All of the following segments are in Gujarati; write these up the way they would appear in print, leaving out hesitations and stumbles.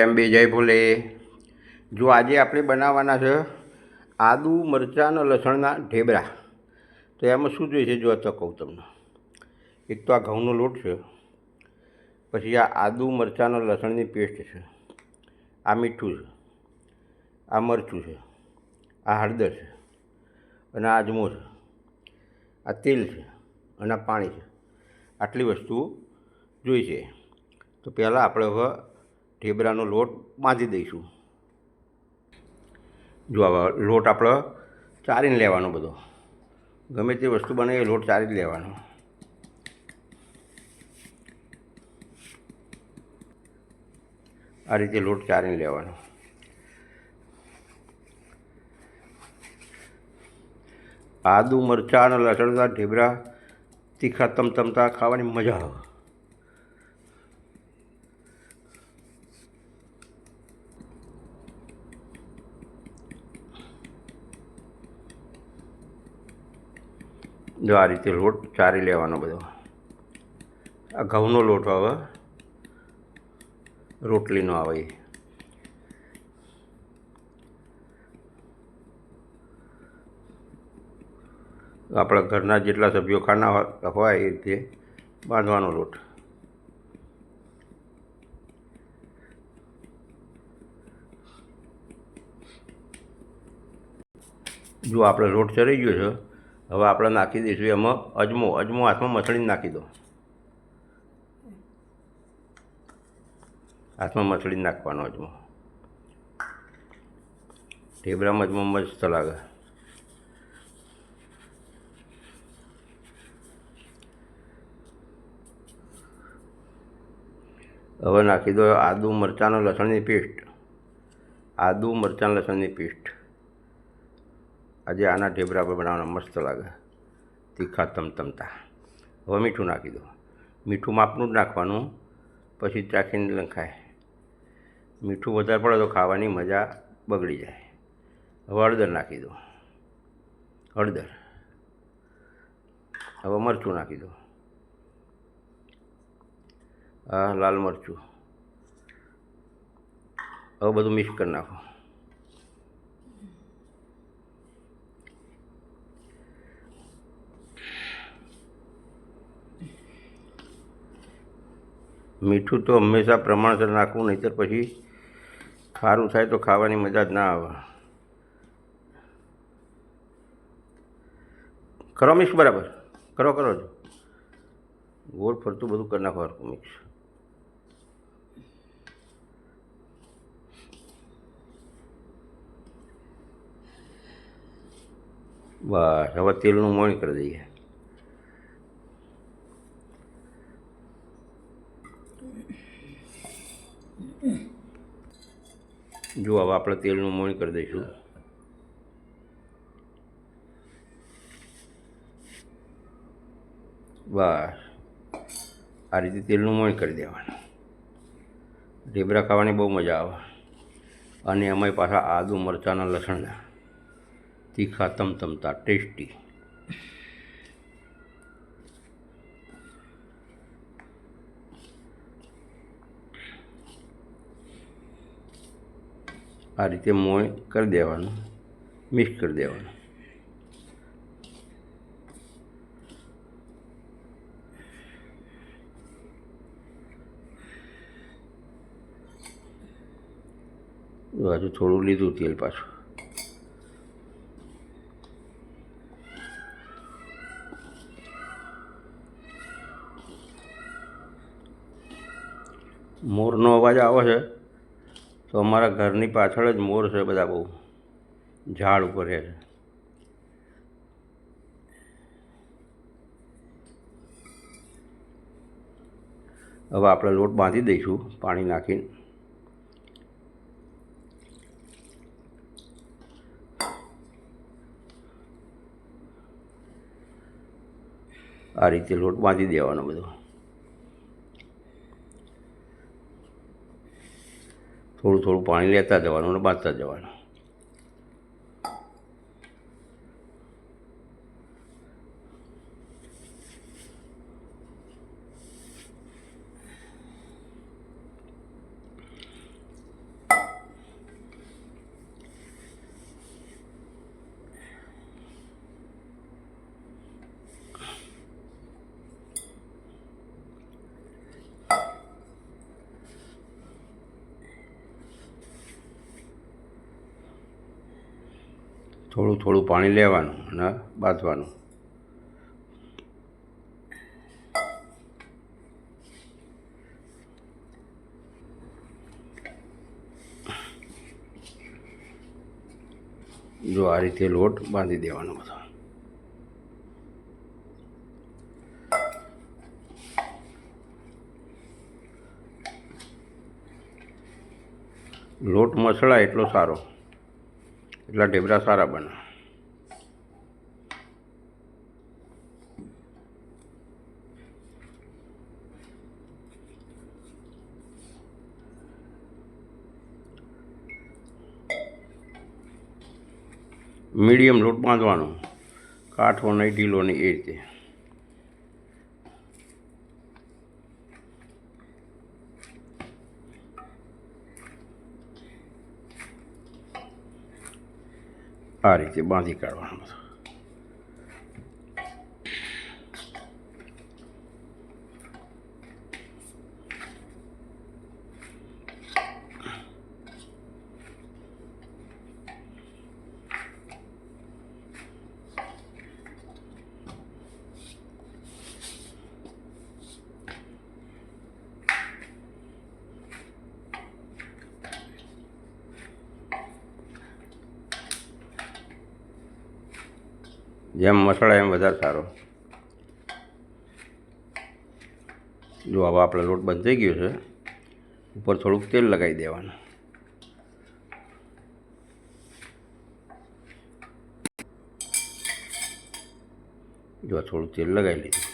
એમ બે જય ભોલે. જો આજે આપણે બનાવવાના છે આદુ મરચાં અને લસણના ઢેબરા. તો એમાં શું જોઈએ છે જો તો કહું તમને. એક તો આ ઘઉંનો લોટ છે, પછી આ આદુ મરચાં અને લસણની પેસ્ટ છે, આ મીઠું છે, આ મરચું છે, આ હળદર છે, અને આ અજમો છે, આ તેલ છે, અને આ પાણી છે. આટલી વસ્તુઓ જોઈશે. તો પહેલાં આપણે હવે ઢેબરાનો લોટ બાંધી દઈશું. જો હવે લોટ આપણે ચારીને લેવાનો બધો, ગમે તે વસ્તુ બને એ લોટ ચારી જ લેવાનો. આ રીતે લોટ ચારીને લેવાનો. આદુ મરચાં અને લસણના ઢેબરા તીખા તમતમતા ખાવાની મજા આવે. જો આ રીતે લોટ ચારી લેવાનો બધો. આ ઘઉંનો લોટ આવે, રોટલીનો આવે એ. આપણા ઘરના જેટલા સભ્યો ખાના હોય એ રીતે બાંધવાનો લોટ. જો આપણે લોટ ચડી ગયો છે, હવે આપણે નાખી દઈશું એમાં અજમો. અજમો હાથમાં મસળીને નાખી દો. હાથમાં મસળીને નાખવાનો અજમો. ઢેબરામાં અજમો મસ્ત લાગે. હવે નાખી દો આદુ મરચાં લસણની પેસ્ટ. આદુ મરચાં લસણની પેસ્ટ. આજે આના ઢેબરા પર બનાવવાના મસ્ત લાગે, તીખા તમતમતા. હવે મીઠું નાખી દો. મીઠું માપનું જ નાખવાનું, પછી ચાખીને લખાય. મીઠું વધારે પડે તો ખાવાની મજા બગડી જાય. હવે હળદર નાખી દો. હળદર. હવે મરચું નાખી દો. આ લાલ મરચું. હવે બધું મિક્સ કરી નાખો. મીઠું તો હંમેશા પ્રમાણસર નાખવું, નહીંતર પછી ખારું થાય તો ખાવાની મજા જ ના આવે. કરો મિક્સ બરાબર. કરો છો ગોળ ફરતું બધું કરી નાખો હરખું મિક્સ. બસ હવે તેલનું મોણ કરી દઈએ. જો હવે આપણે તેલનું મોણ કરી દઈશું. બસ આ રીતે તેલનું મોણ કરી દેવાનું. ઢેબરા ખાવાની બહુ મજા આવે. અને એમાંય પાછા આદુ મરચાંના લસણના તીખા તમતમતા ટેસ્ટી. આ રીતે મોણ કરી દેવાનું, મિક્સ કરી દેવાનું. હજુ થોડું લીધું તેલ પાછું. મોરનો અવાજ આવે છે તો અમારા ઘરની પાછળ જ મોર છે, બધા બહુ ઝાડ ઉપર રહે છે. હવે આપણે લોટ બાંધી દઈશું પાણી નાખીને. આ રીતે લોટ બાંધી દેવાનો બધો. થોડું થોડું પાણી લેતા જવાનું અને બાંધતા જવાનું. થોડું થોડું પાણી લેવાનું અને બાંધવાનું. જો આ રીતે લોટ બાંધી દેવાનો બધો. લોટ મસળાય એટલો સારો, એટલા ઢેબરા સારા બને. મીડિયમ લોટ બાંધવાનો, કાઠો નહીં ઢીલો નહીં, એ રીતે. આ રીતે બાંધી કાઢવાનું બધું. જેમ મસાલા એમ વધારે સારો. જો હવે આપણો લોટ બંધ થઈ ગયો છે, ઉપર થોડુંક તેલ લગાવી દેવાનું. જો થોડું તેલ લગાવી લીધું.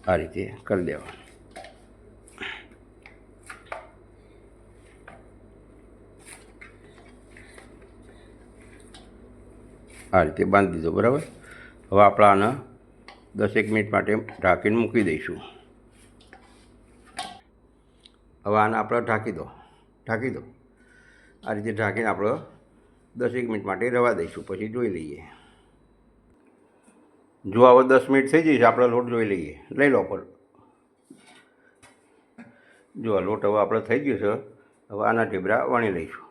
આ રીતે કરી દેવાનું. આ રીતે બાંધી દીધો, બરાબર. હવે આપણે આને 10 મિનિટ માટે ઢાંકીને મૂકી દઈશું. હવે આને આપણે ઢાંકી દો. આ રીતે ઢાંકીને આપણે 10 મિનિટ માટે રવા દઈશું, પછી જોઈ લઈએ. જો હવે 10 મિનિટ થઈ જશે, આપણે લોટ જોઈ લઈએ. લઈ લો પર. જો લોટ હવે આપણે થઈ ગયો છે. હવે આના ઢેબરા વણી લઈશું.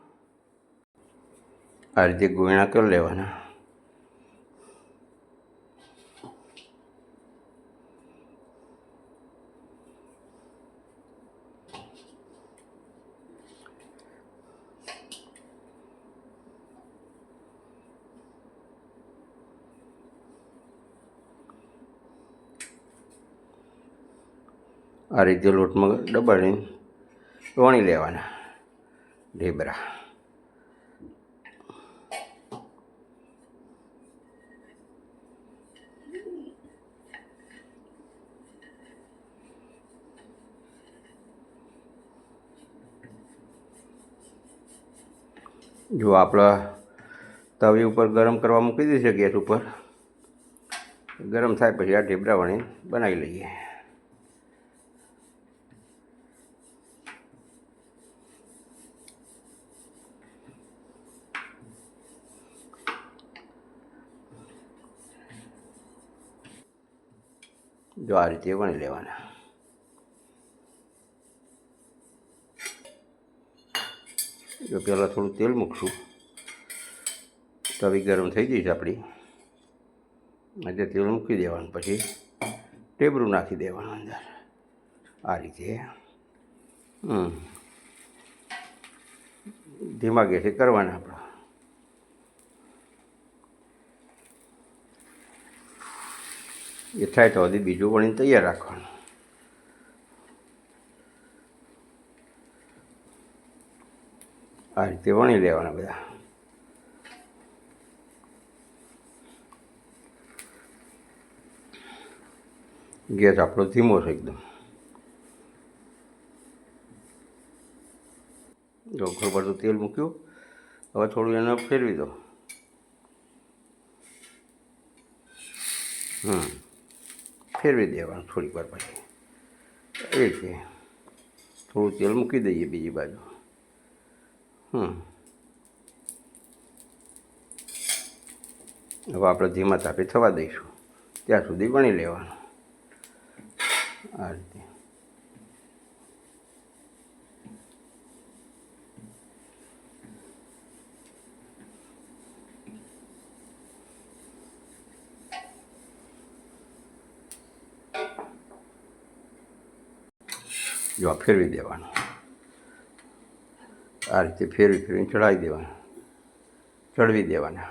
આ રીતે ગોયણા કરી લેવાના. આ રીતે લોટમાં દબાડીને વણી લેવાના ઢેબરા. જો આપણા તવી ઉપર ગરમ કરવા મૂકી દઈશું ગેસ ઉપર. ગરમ થાય પછી આ ઢેબરા વણી બનાવી લઈએ. જો આ રીતે વણી લેવાના. જો પહેલાં થોડું તેલ મૂકશું, તવી ગરમ થઈ જઈશ આપણી. એટલે તેલ મૂકી દેવાનું, પછી ઢેબરું નાખી દેવાનું અંદર. આ રીતે ધીમા ગેસે કરવાના આપણે. એ થાય તો હજી બીજું વણીને તૈયાર રાખવાનું. આ રીતે વણી લેવાના બધા. ગેસ આપણો ધીમો છે એકદમ. જો ઉપર બધું તેલ મૂક્યું. હવે થોડું એને ફેરવી દો. ફેરવી દેવાનું થોડીક વાર પછી. એ છે થોડું તેલ મૂકી દઈએ બીજી બાજુ. હવે આપણે ધીમા તાપે થવા દઈશું, ત્યાં સુધી વણી લેવાનું. આ રીતે જો આ ફેરવી દેવાનું, આ રીતે ફેરવી ફેરવીને ચડાવી દેવાનું, ચડવી દેવાના.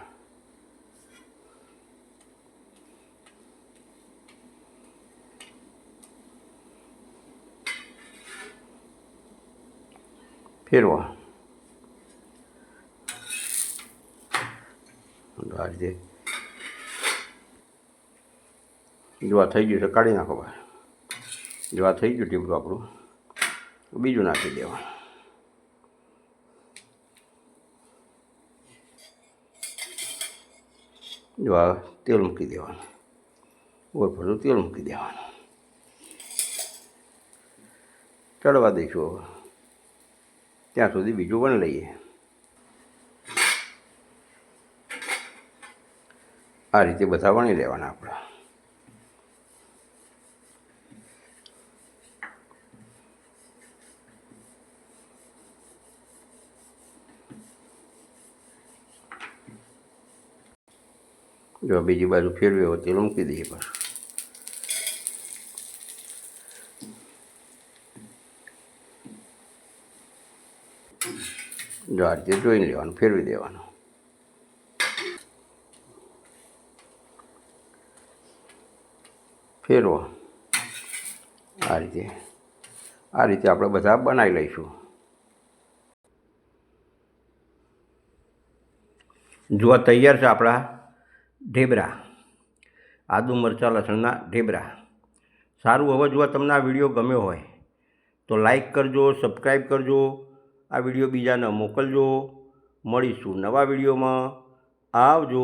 ફેરવો આ રીતે. જો આ થઈ ગયું છે કાઢી નાખો બહાર. જો આ થઈ ગયું ટીપડું આપણું, બીજું નાખી દેવાનું. જો આ તેલ મૂકી દેવાનું, ઉપર પડતું તેલ મૂકી દેવાનું, ચડવા દઈશું. હવે ત્યાં સુધી બીજું પણ લઈએ. આ રીતે બધા વણી લેવાના આપણે. જો બીજી બાજુ ફેરવી હોય તેલ મૂકી દઈએ પાછું. જો આ રીતે જોઈને લેવાનું, ફેરવી દેવાનું. ફેરવો આ રીતે. આ રીતે આપણે બધા બનાવી લઈશું. જો આ તૈયાર છે આપણા ઢેબરા, આદુ મરચાં લસણના ઢેબરા. સારું, હવે જો તમને આ વિડીયો ગમ્યો હોય તો લાઈક કરજો, સબસ્ક્રાઈબ કરજો, આ વિડીયો બીજાને મોકલજો. મળીશું નવા વિડીયોમાં. આવજો.